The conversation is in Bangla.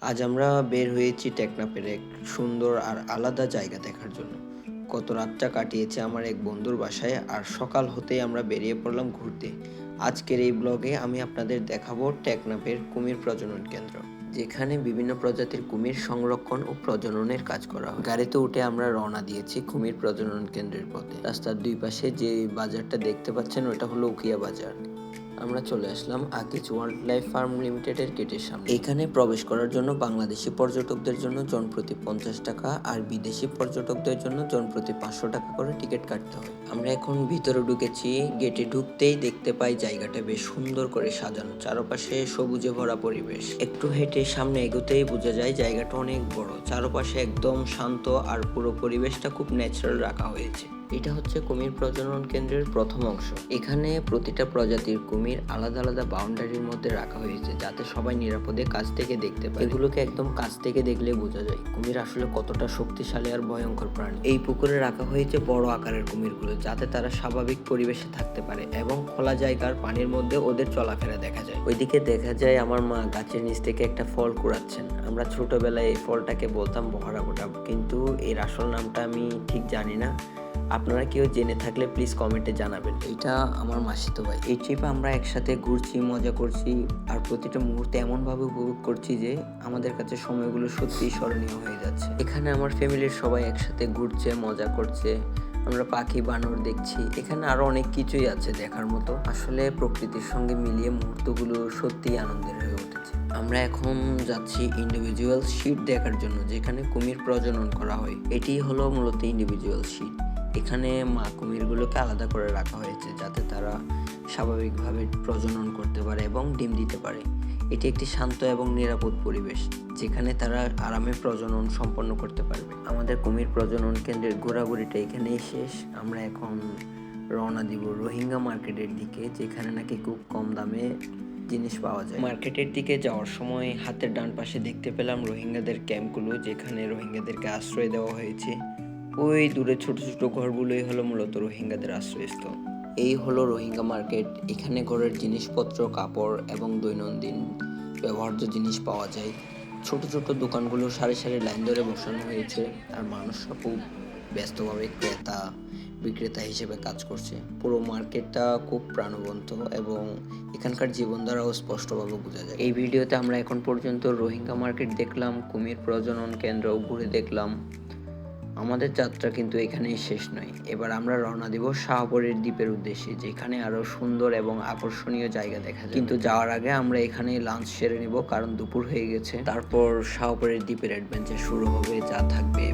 আজ আমরা বের হয়েছি টেকনাফের এক সুন্দর আর আলাদা জায়গা দেখার জন্য। গত রাতটা কাটিয়েছে আমার এক বন্ধুর বাসায়, আর সকাল হতেই আমরা বেরিয়ে পড়লাম ঘুরতে। আজকের এই ব্লগে আমি আপনাদের দেখাবো টেকনাফের কুমির প্রজনন কেন্দ্র, যেখানে বিভিন্ন প্রজাতির কুমির সংরক্ষণ ও প্রজননের কাজ করা হয়। গাড়িতে উঠে আমরা রওনা দিয়েছি কুমির প্রজনন কেন্দ্রের পথে। রাস্তার দুই পাশে যে বাজারটা দেখতে পাচ্ছেন ওটা হলো উকিয়া বাজার। আমরা চলে আসলাম আকিজ ওয়াইল্ড লাইফ ফার্ম লিমিটেডের গেটের সামনে। এখানে প্রবেশ করার জন্য বাংলাদেশি পর্যটকদের জন্য জনপ্রতি 50 টাকা আর বিদেশি পর্যটকদের জন্য জনপ্রতি 500 টাকা করে টিকিট কাটতে হয়। আমরা এখন ভিতরে ঢুকেছি। গেটে ঢুকতেই দেখতে পাই জায়গাটা বেশ সুন্দর করে সাজানো, চারপাশে সবুজে ভরা পরিবেশ। একটু হেঁটে সামনে এগোতেই বোঝা যায় জায়গাটা অনেক বড়, চারপাশে একদম শান্ত আর পুরো পরিবেশটা খুব ন্যাচারাল রাখা হয়েছে। এটা হচ্ছে কুমির প্রজনন কেন্দ্রের প্রথম অংশ। এখানে প্রতিটা প্রজাতির কুমির আলাদা আলাদা বাউন্ডারির মধ্যে রাখা হয়েছে, যাতে সবাই নিরাপদে কাছ থেকে দেখতে পায়। এগুলোকে একদম কাছ থেকে দেখলে বোঝা যায় কুমির আসলে কতটা শক্তিশালী আর ভয়ঙ্কর প্রাণী। এই পুকুরে রাখা হয়েছে বড় আকারের কুমিরগুলো, যাতে তারা স্বাভাবিক পরিবেশে থাকতে পারে এবং খোলা জায়গার পানির মধ্যে ওদের চলাফেরা দেখা যায়। ওইদিকে দেখা যায় আমার মা গাছের নিচ থেকে একটা ফল কুড়াচ্ছেন। আমরা ছোটবেলায় এই ফলটাকে বলতাম বহরা গোটা, কিন্তু এর আসল নামটা আমি ঠিক জানি না। আপনারা কেউ জেনে থাকলে প্লিজ কমেন্টে জানাবেন। এটা আমার মাসিতো ভাই। এই ট্রিপে আমরা একসাথে ঘুরছি, মজা করছি আর প্রতিটা মুহূর্তে এমনভাবে উপভোগ করছি যে আমাদের কাছে সময়গুলো সত্যিই স্মরণীয় হয়ে যাচ্ছে। এখানে আমার ফ্যামিলির সবাই একসাথে ঘুরছে, মজা করছে। আমরা পাখি বানর দেখছি। এখানে আরো অনেক কিছুই আছে দেখার মতো। আসলে প্রকৃতির সঙ্গে মিলিয়ে মুহূর্তগুলো সত্যিই আনন্দের হয়ে উঠেছে। আমরা এখন যাচ্ছি ইন্ডিভিজুয়াল শিট দেখার জন্য, যেখানে কুমির প্রজনন করা হয়। এটি হলো মূলত ইন্ডিভিজুয়াল শিট। এখানে মা কুমিরগুলোকে আলাদা করে রাখা হয়েছে, যাতে তারা স্বাভাবিকভাবে প্রজনন করতে পারে এবং ডিম দিতে পারে। এটি একটি শান্ত এবং নিরাপদ পরিবেশ, যেখানে তারা আরামে প্রজনন সম্পন্ন করতে পারবে। আমাদের কুমির প্রজনন কেন্দ্রের ঘোরাঘুরিটা এখানেই শেষ। আমরা এখন রওনা দিব রোহিঙ্গা মার্কেটের দিকে, যেখানে নাকি খুব কম দামে জিনিস পাওয়া যায়। মার্কেটের দিকে যাওয়ার সময় হাতের ডান পাশে দেখতে পেলাম রোহিঙ্গাদের ক্যাম্পগুলো, যেখানে রোহিঙ্গাদেরকে আশ্রয় দেওয়া হয়েছে। ওই দূরে ছোট ছোট ঘরগুলোই হলো মূলত রোহিঙ্গাদের আশ্রয়স্থল। এই হলো রোহিঙ্গা মার্কেট। এখানে ঘরের জিনিসপত্র, কাপড় এবং দৈনন্দিন ব্যবহার্য জিনিস পাওয়া যায়। ছোট ছোট দোকানগুলো সারি সারি লাইন ধরে বসানো হয়েছে, আর মানুষরা খুব ব্যস্তভাবে ক্রেতা বিক্রেতা হিসেবে কাজ করছে। পুরো মার্কেটটা খুব প্রাণবন্ত এবং এখানকার জীবনধারাও স্পষ্টভাবে বোঝা যায়। এই ভিডিওতে আমরা এখন পর্যন্ত রোহিঙ্গা মার্কেট দেখলাম, কুমির প্রজনন কেন্দ্র ঘুরে দেখলাম। আমাদের যাত্রা কিন্তু এখানেই শেষ নয়। এবার আমরা রওনা দিব শাহপরীর দ্বীপের উদ্দেশ্যে, যেখানে আরো সুন্দর এবং আকর্ষণীয় জায়গা দেখা যায়। কিন্তু যাওয়ার আগে আমরা এখানে লাঞ্চ সেরে নিব, কারণ দুপুর হয়ে গেছে। তারপর শাহপরীর দ্বীপের অ্যাডভেঞ্চার শুরু হবে, যা থাকবে